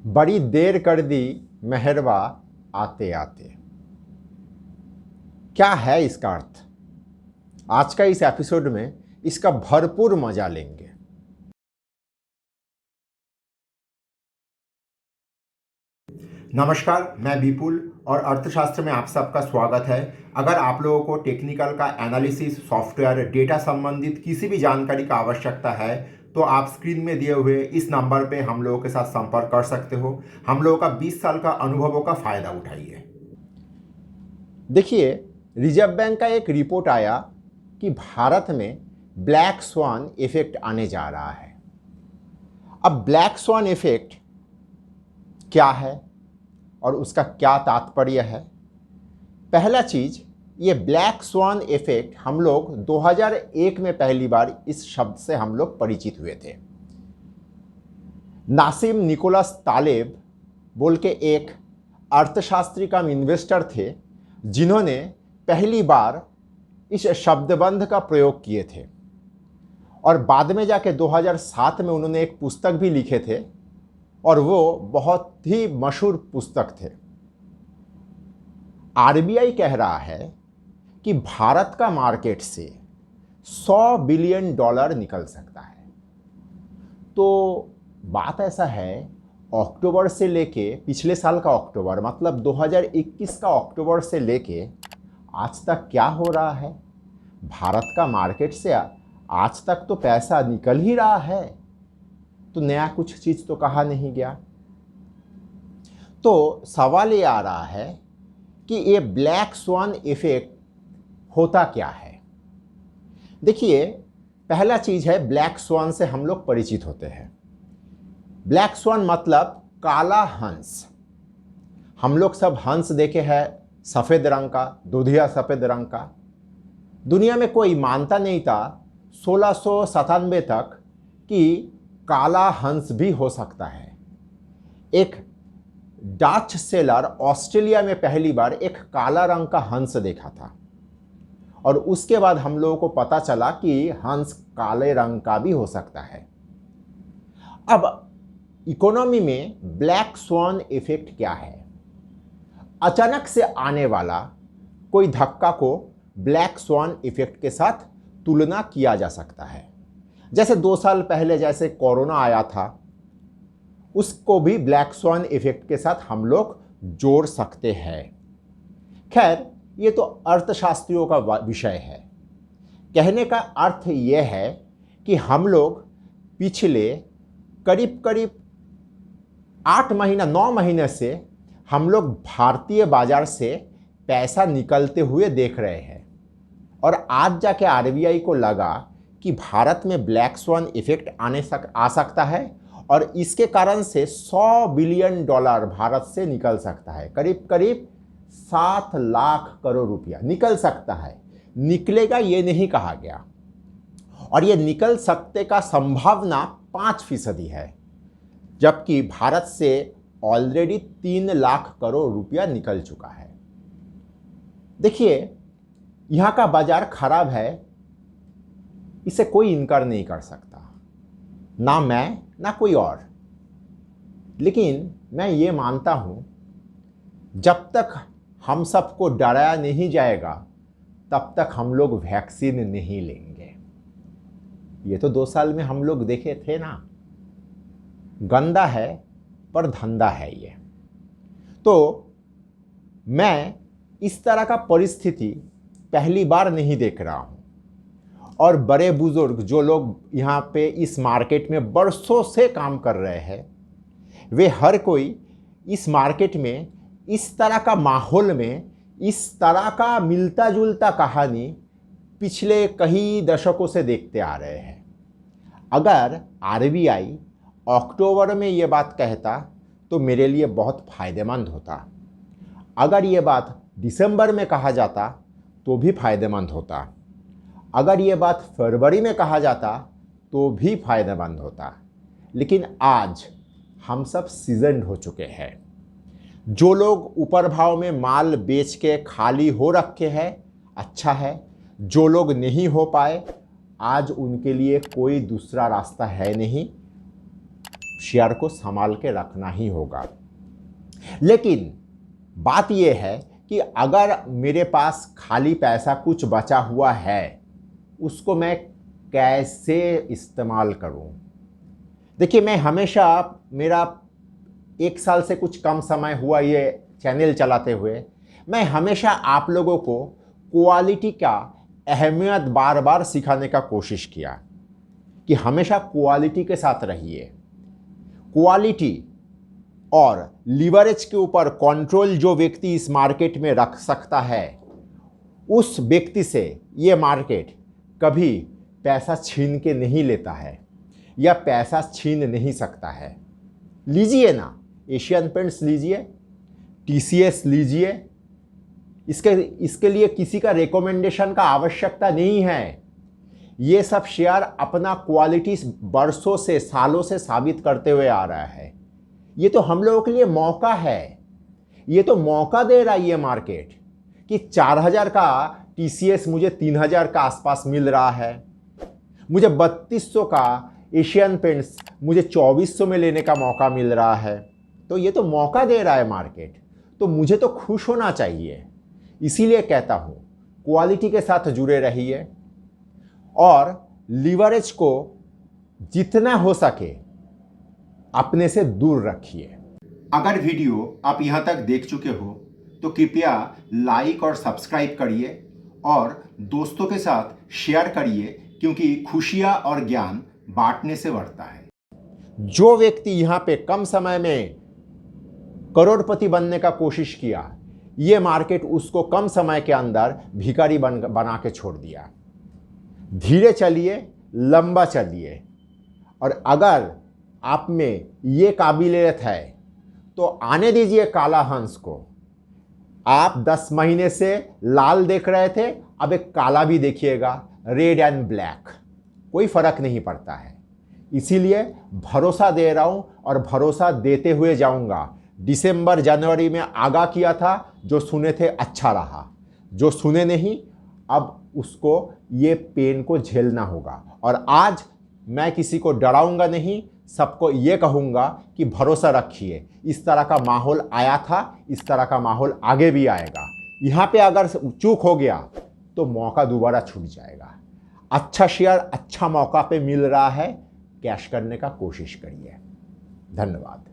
बड़ी देर कर दी मेहरबा आते आते। क्या है इसका अर्थ? आज का इस एपिसोड में इसका भरपूर मजा लेंगे। नमस्कार, मैं विपुल और अर्थशास्त्र में आप सबका स्वागत है। अगर आप लोगों को टेक्निकल का एनालिसिस, सॉफ्टवेयर, डेटा संबंधित किसी भी जानकारी का आवश्यकता है तो आप स्क्रीन में दिए हुए इस नंबर पे हम लोगों के साथ संपर्क कर सकते हो। हम लोगों का 20 साल का अनुभवों का फायदा उठाइए। देखिए, रिजर्व बैंक का एक रिपोर्ट आया कि भारत में ब्लैक स्वान इफेक्ट आने जा रहा है। अब ब्लैक स्वान इफेक्ट क्या है और उसका क्या तात्पर्य है? पहला चीज, ये ब्लैक स्वान इफेक्ट हम लोग 2001 में पहली बार इस शब्द से हम लोग परिचित हुए थे। नासिम निकोलस तालेब बोल के एक अर्थशास्त्री कम इन्वेस्टर थे जिन्होंने पहली बार इस शब्दबंध का प्रयोग किए थे और बाद में जाके 2007 में उन्होंने एक पुस्तक भी लिखे थे और वो बहुत ही मशहूर पुस्तक थे। आरबीआई कह रहा है कि भारत का मार्केट से $100 बिलियन निकल सकता है। तो बात ऐसा है, अक्टूबर से लेके पिछले साल का अक्टूबर मतलब 2021 का अक्टूबर से लेके आज तक क्या हो रहा है? भारत का मार्केट से आज तक तो पैसा निकल ही रहा है, तो नया कुछ चीज तो कहा नहीं गया। तो सवाल ये आ रहा है कि ये ब्लैक स्वान इफेक्ट होता क्या है। देखिए, पहला चीज है, ब्लैक स्वान से हम लोग परिचित होते हैं। ब्लैक स्वान मतलब काला हंस। हम लोग सब हंस देखे हैं, सफेद रंग का, दूधिया सफेद रंग का। दुनिया में कोई मानता नहीं था 1697 तक कि काला हंस भी हो सकता है। एक डच सेलर ऑस्ट्रेलिया में पहली बार एक काला रंग का हंस देखा था और उसके बाद हम लोगों को पता चला कि हंस काले रंग का भी हो सकता है। अब इकोनॉमी में ब्लैक स्वान इफेक्ट क्या है? अचानक से आने वाला कोई धक्का को ब्लैक स्वान इफेक्ट के साथ तुलना किया जा सकता है। जैसे 2 साल पहले जैसे कोरोना आया था, उसको भी ब्लैक स्वान इफेक्ट के साथ हम लोग जोड़ सकते हैं। खैर, ये तो अर्थशास्त्रियों का विषय है। कहने का अर्थ ये है कि हम लोग पिछले करीब 9 महीने से हम लोग भारतीय बाजार से पैसा निकलते हुए देख रहे हैं और आज जाके आरबीआई को लगा कि भारत में ब्लैक स्वान इफेक्ट आ सकता है और इसके कारण से $100 बिलियन भारत से निकल सकता है। करीब 7 लाख करोड़ रुपया निकल सकता है। निकलेगा ये नहीं कहा गया, और ये निकल सकते का संभावना 5% है, जबकि भारत से ऑलरेडी 3 लाख करोड़ रुपया निकल चुका है। देखिए, यहाँ का बाजार खराब है, इसे कोई इनकार नहीं कर सकता, ना मैं ना कोई और। लेकिन मैं ये मानता हूँ, जब तक हम सबको डराया नहीं जाएगा तब तक हम लोग वैक्सीन नहीं लेंगे। ये तो 2 साल में हम लोग देखे थे ना। गंदा है पर धंधा है ये। तो मैं इस तरह का परिस्थिति पहली बार नहीं देख रहा हूँ, और बड़े बुजुर्ग जो लोग यहाँ पे इस मार्केट में बरसों से काम कर रहे हैं, वे हर कोई इस मार्केट में इस तरह का माहौल में इस तरह का मिलता जुलता कहानी पिछले कई दशकों से देखते आ रहे हैं। अगर आरबीआई अक्टूबर में ये बात कहता तो मेरे लिए बहुत फायदेमंद होता। अगर ये बात दिसंबर में कहा जाता तो भी फायदेमंद होता। अगर ये बात फरवरी में कहा जाता तो भी फायदेमंद होता। लेकिन आज हम सब सीजन्ड हो चुके हैं। जो लोग ऊपर भाव में माल बेच के खाली हो रखे हैं, अच्छा है। जो लोग नहीं हो पाए, आज उनके लिए कोई दूसरा रास्ता है नहीं, शेयर को संभाल के रखना ही होगा। लेकिन बात यह है कि अगर मेरे पास खाली पैसा कुछ बचा हुआ है, उसको मैं कैसे इस्तेमाल करूं? देखिए, मैं हमेशा, मेरा 1 साल से कुछ कम समय हुआ ये चैनल चलाते हुए, मैं हमेशा आप लोगों को क्वालिटी का अहमियत बार बार सिखाने का कोशिश किया कि हमेशा क्वालिटी के साथ रहिए। क्वालिटी और लीवरेज के ऊपर कंट्रोल जो व्यक्ति इस मार्केट में रख सकता है, उस व्यक्ति से ये मार्केट कभी पैसा छीन के नहीं लेता है या पैसा छीन नहीं सकता है। लीजिए ना, एशियन पेंट्स लीजिए, टीसीएस लीजिए, इसके लिए किसी का रिकमेंडेशन का आवश्यकता नहीं है। ये सब शेयर अपना क्वालिटी बरसों से, सालों से साबित करते हुए आ रहा है। ये तो हम लोगों के लिए मौका है, ये तो मौका दे रहा है ये मार्केट कि 4000 का टीसीएस मुझे 3000 का आसपास मिल रहा है, मुझे 3200 का एशियन पेंट्स मुझे 2400 में लेने का मौका मिल रहा है। तो ये तो मौका दे रहा है मार्केट, तो मुझे तो खुश होना चाहिए। इसीलिए कहता हूँ, क्वालिटी के साथ जुड़े रहिए और लीवरेज को जितना हो सके अपने से दूर रखिए। अगर वीडियो आप यहाँ तक देख चुके हो तो कृपया लाइक और सब्सक्राइब करिए और दोस्तों के साथ शेयर करिए, क्योंकि खुशियाँ और ज्ञान बांटने से बढ़ता है। जो व्यक्ति यहाँ पे कम समय में करोड़पति बनने का कोशिश किया, ये मार्केट उसको कम समय के अंदर भिखारी बना के छोड़ दिया। धीरे चलिए, लंबा चलिए, और अगर आप में ये काबिलियत है तो आने दीजिए काला हंस को। आप 10 महीने से लाल देख रहे थे, अब एक काला भी देखिएगा, रेड एंड ब्लैक, कोई फर्क नहीं पड़ता है। इसीलिए भरोसा दे रहा हूं और भरोसा देते हुए जाऊंगा। दिसंबर जनवरी में आगाह किया था, जो सुने थे अच्छा रहा, जो सुने नहीं अब उसको ये पेन को झेलना होगा। और आज मैं किसी को डराऊंगा नहीं, सबको ये कहूँगा कि भरोसा रखिए। इस तरह का माहौल आया था, इस तरह का माहौल आगे भी आएगा। यहाँ पे अगर चूक हो गया तो मौका दोबारा छूट जाएगा। अच्छा शेयर अच्छा मौका पे मिल रहा है, कैश करने का कोशिश करिए। धन्यवाद।